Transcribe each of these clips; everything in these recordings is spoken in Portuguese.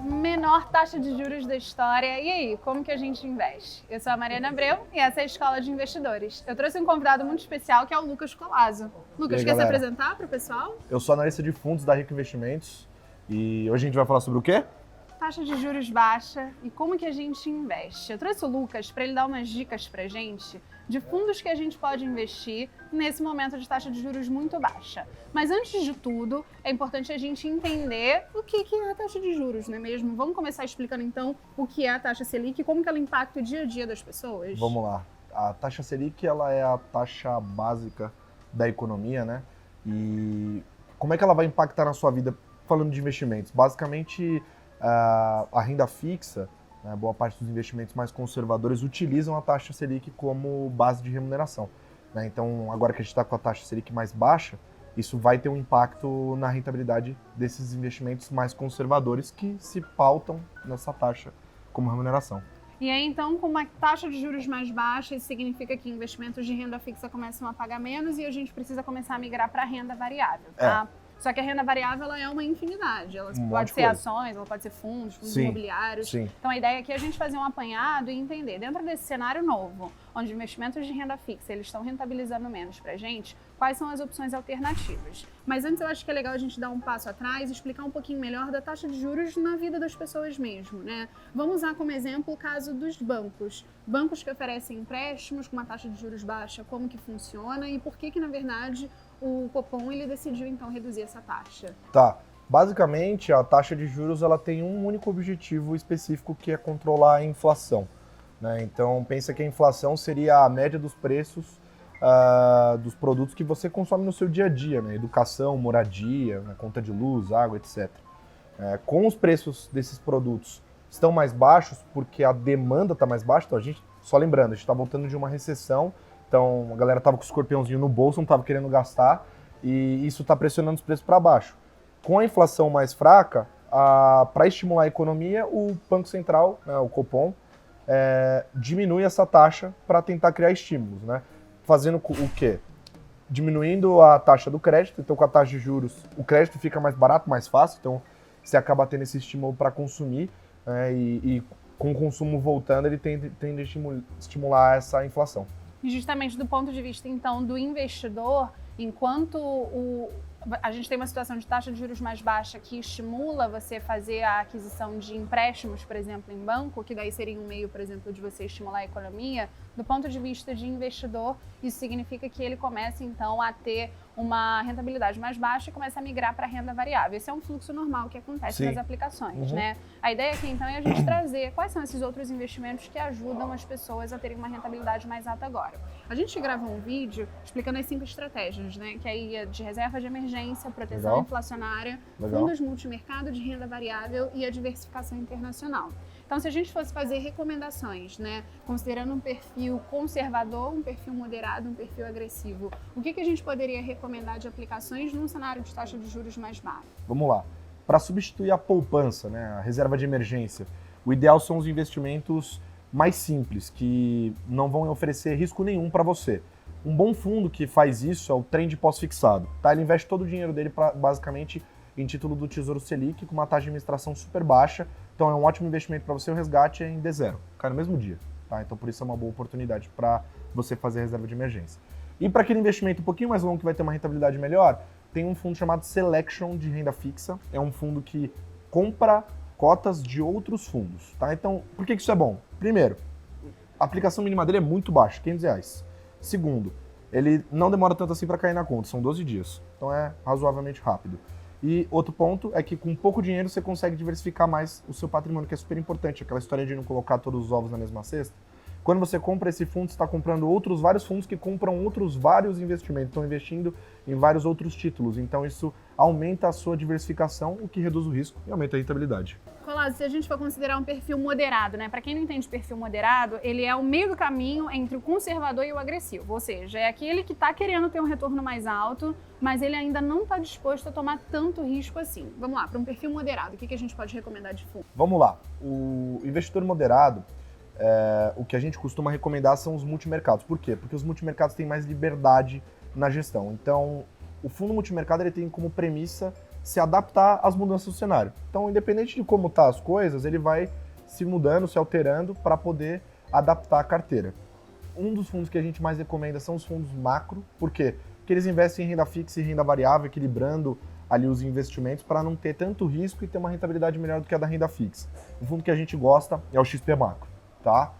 menor taxa de juros da história. E aí, como que a gente investe? Eu sou a Mariana Abreu e essa é a Escola de Investidores. Eu trouxe um convidado muito especial que é o Lucas Collazo. Lucas, quer se apresentar para o pessoal? Eu sou analista de fundos da Rico Investimentos e hoje a gente vai falar sobre o quê? Taxa de juros baixa e como que a gente investe. Eu trouxe o Lucas para ele dar umas dicas para gente de fundos que a gente pode investir nesse momento de taxa de juros muito baixa. Mas antes de tudo, é importante a gente entender o que é a taxa de juros, não é mesmo? Vamos começar explicando então o que é a taxa Selic e como que ela impacta o dia a dia das pessoas? Vamos lá. A taxa Selic, ela é a taxa básica da economia, né? E como é que ela vai impactar na sua vida falando de investimentos? Basicamente, a renda fixa, né, boa parte dos investimentos mais conservadores utilizam a taxa Selic como base de remuneração, né? Então, agora que a gente está com a taxa Selic mais baixa, isso vai ter um impacto na rentabilidade desses investimentos mais conservadores que se pautam nessa taxa como remuneração. E aí, então, com uma taxa de juros mais baixa, isso significa que investimentos de renda fixa começam a pagar menos e a gente precisa começar a migrar para a renda variável, tá? Só que a renda variável ela é uma infinidade. Ela pode ser ações, ela pode ser fundos imobiliários. Sim. Então a ideia aqui é a gente fazer um apanhado e entender, dentro desse cenário novo, onde investimentos de renda fixa eles estão rentabilizando menos para a gente, quais são as opções alternativas. Mas antes eu acho que é legal a gente dar um passo atrás e explicar um pouquinho melhor da taxa de juros na vida das pessoas mesmo, né? Vamos usar como exemplo o caso dos bancos. Bancos que oferecem empréstimos com uma taxa de juros baixa, como que funciona e por que na verdade o Copom ele decidiu então reduzir essa taxa? Tá. Basicamente, a taxa de juros ela tem um único objetivo específico que é controlar a inflação, né? Então, pensa que a inflação seria a média dos preços dos produtos que você consome no seu dia a dia, né? Educação, moradia, né? Conta de luz, água, etc. Com os preços desses produtos estão mais baixos porque a demanda está mais baixa, então a gente, só lembrando, a gente está voltando de uma recessão. Então, a galera tava com o escorpiãozinho no bolso, não tava querendo gastar, e isso está pressionando os preços para baixo. Com a inflação mais fraca, para estimular a economia, o Banco Central, né, o Copom, diminui essa taxa para tentar criar estímulos, né? Fazendo o quê? Diminuindo a taxa do crédito, então com a taxa de juros, o crédito fica mais barato, mais fácil, então você acaba tendo esse estímulo para consumir, né, e com o consumo voltando, ele tende a estimular essa inflação. E justamente do ponto de vista, então, do investidor, enquanto a gente tem uma situação de taxa de juros mais baixa que estimula você fazer a aquisição de empréstimos, por exemplo, em banco, que daí seria um meio, por exemplo, de você estimular a economia, do ponto de vista de investidor, isso significa que ele começa, então, a ter uma rentabilidade mais baixa e começa a migrar para a renda variável. Esse é um fluxo normal que acontece nas aplicações, né? A ideia aqui, então, é a gente trazer quais são esses outros investimentos que ajudam as pessoas a terem uma rentabilidade mais alta agora. A gente gravou um vídeo explicando as 5 estratégias, né? Que aí é de reserva de emergência, proteção inflacionária, fundos multimercado de renda variável e a diversificação internacional. Então, se a gente fosse fazer recomendações, né, considerando um perfil conservador, um perfil moderado, um perfil agressivo, o que a gente poderia recomendar de aplicações num cenário de taxa de juros mais baixa? Vamos lá. Para substituir a poupança, né, a reserva de emergência, o ideal são os investimentos mais simples, que não vão oferecer risco nenhum para você. Um bom fundo que faz isso é o Trend Pós-Fixado. Tá? Ele investe todo o dinheiro dele basicamente em título do Tesouro Selic, com uma taxa de administração super baixa. Então é um ótimo investimento para você, o resgate é em D0, cai no mesmo dia. Tá? Então por isso é uma boa oportunidade para você fazer a reserva de emergência. E para aquele investimento um pouquinho mais longo que vai ter uma rentabilidade melhor, tem um fundo chamado Selection de renda fixa. É um fundo que compra cotas de outros fundos. Tá? Então por que isso é bom? Primeiro, a aplicação mínima dele é muito baixa, R$500. Segundo, ele não demora tanto assim para cair na conta, são 12 dias. Então é razoavelmente rápido. E outro ponto é que com pouco dinheiro você consegue diversificar mais o seu patrimônio, que é super importante. Aquela história de não colocar todos os ovos na mesma cesta. Quando você compra esse fundo, você está comprando vários fundos que compram outros vários investimentos, estão investindo em vários outros títulos. Então isso aumenta a sua diversificação, o que reduz o risco e aumenta a rentabilidade. Collazo, se a gente for considerar um perfil moderado, né? Para quem não entende perfil moderado, ele é o meio do caminho entre o conservador e o agressivo. Ou seja, é aquele que está querendo ter um retorno mais alto, mas ele ainda não está disposto a tomar tanto risco assim. Vamos lá, para um perfil moderado, o que a gente pode recomendar de fundo? Vamos lá. O investidor moderado, o que a gente costuma recomendar são os multimercados. Por quê? Porque os multimercados têm mais liberdade na gestão. Então, o fundo multimercado ele tem como premissa se adaptar às mudanças do cenário. Então, independente de como tá as coisas, ele vai se mudando, se alterando para poder adaptar a carteira. Um dos fundos que a gente mais recomenda são os fundos macro. Por quê? Porque eles investem em renda fixa e renda variável, equilibrando ali os investimentos para não ter tanto risco e ter uma rentabilidade melhor do que a da renda fixa. O fundo que a gente gosta é o XP Macro, tá?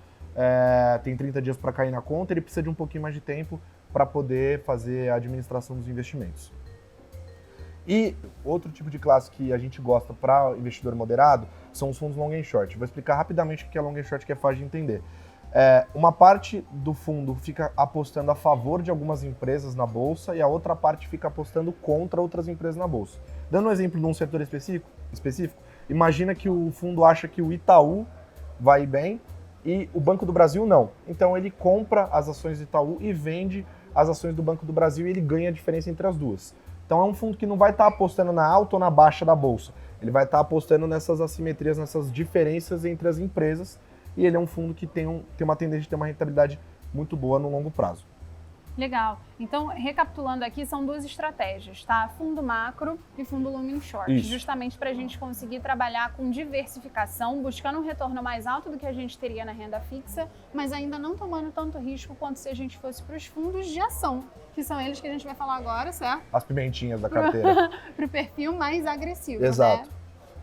Tem 30 dias para cair na conta, ele precisa de um pouquinho mais de tempo para poder fazer a administração dos investimentos. E outro tipo de classe que a gente gosta para investidor moderado são os fundos long and short. Vou explicar rapidamente o que é long and short, que é fácil de entender. Uma parte do fundo fica apostando a favor de algumas empresas na bolsa e a outra parte fica apostando contra outras empresas na bolsa. Dando um exemplo de um setor específico, imagina que o fundo acha que o Itaú vai bem e o Banco do Brasil não. Então ele compra as ações do Itaú e vende as ações do Banco do Brasil e ele ganha a diferença entre as duas. Então é um fundo que não vai estar apostando na alta ou na baixa da bolsa. Ele vai estar apostando nessas assimetrias, nessas diferenças entre as empresas. E ele é um fundo que tem uma tendência de ter uma rentabilidade muito boa no longo prazo. Legal. Então, recapitulando aqui, são duas estratégias, tá? Fundo macro e fundo long and short. Isso. Justamente para a gente conseguir trabalhar com diversificação, buscando um retorno mais alto do que a gente teria na renda fixa, mas ainda não tomando tanto risco quanto se a gente fosse para os fundos de ação, que são eles que a gente vai falar agora, certo? As pimentinhas da carteira. Para o perfil mais agressivo, Exato. né?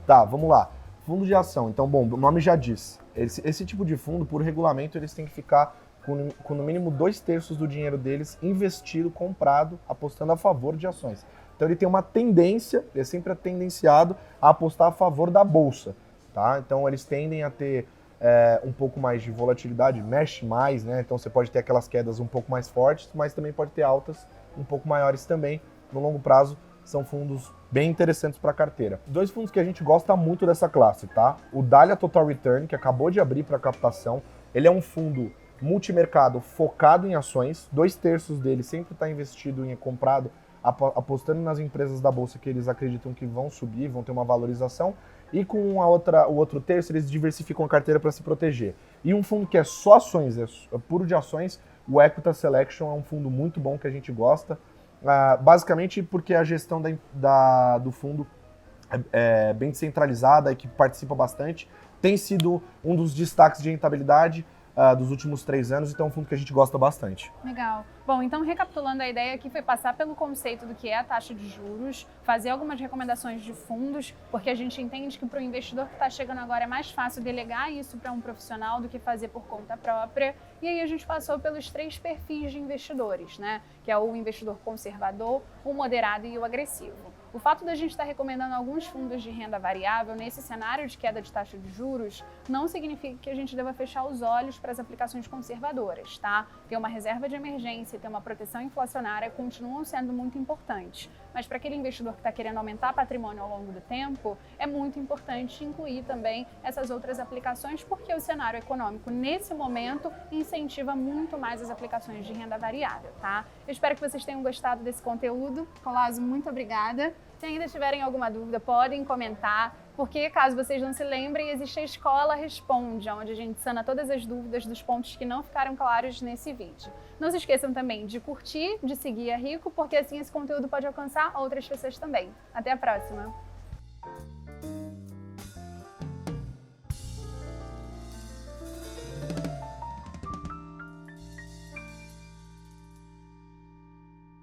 Tá, vamos lá. Fundo de ação. Então, bom, o nome já diz. Esse tipo de fundo, por regulamento, eles têm que ficar com no mínimo 2/3 do dinheiro deles investido, comprado, apostando a favor de ações. Então ele tem uma tendência, ele é sempre tendenciado a apostar a favor da bolsa, tá? Então eles tendem a ter um pouco mais de volatilidade, mexe mais, né? Então você pode ter aquelas quedas um pouco mais fortes, mas também pode ter altas um pouco maiores também. No longo prazo, são fundos bem interessantes para a carteira. Dois fundos que a gente gosta muito dessa classe, tá? O Dália Total Return, que acabou de abrir para captação, ele é um fundo multimercado focado em ações, 2/3 dele sempre está investido em comprado, apostando nas empresas da bolsa que eles acreditam que vão subir, vão ter uma valorização, e com o outro terço eles diversificam a carteira para se proteger. E um fundo que é só ações, é puro de ações, o Equita Selection é um fundo muito bom que a gente gosta, basicamente porque a gestão do fundo é bem descentralizada e que participa bastante, tem sido um dos destaques de rentabilidade dos últimos 3 anos, então é um fundo que a gente gosta bastante. Legal. Bom, então recapitulando, a ideia aqui foi passar pelo conceito do que é a taxa de juros, fazer algumas recomendações de fundos, porque a gente entende que para o investidor que está chegando agora é mais fácil delegar isso para um profissional do que fazer por conta própria. E aí a gente passou pelos 3 perfis de investidores, né? Que é o investidor conservador, o moderado e o agressivo. O fato da gente estar recomendando alguns fundos de renda variável nesse cenário de queda de taxa de juros não significa que a gente deva fechar os olhos para as aplicações conservadoras, tá? Ter uma reserva de emergência e ter uma proteção inflacionária continuam sendo muito importantes. Mas para aquele investidor que está querendo aumentar patrimônio ao longo do tempo, é muito importante incluir também essas outras aplicações, porque o cenário econômico, nesse momento, incentiva muito mais as aplicações de renda variável, tá? Eu espero que vocês tenham gostado desse conteúdo. Colasso, muito obrigada. Se ainda tiverem alguma dúvida, podem comentar, porque caso vocês não se lembrem, existe a Escola Responde, onde a gente sana todas as dúvidas dos pontos que não ficaram claros nesse vídeo. Não se esqueçam também de curtir, de seguir a Rico, porque assim esse conteúdo pode alcançar outras pessoas também. Até a próxima!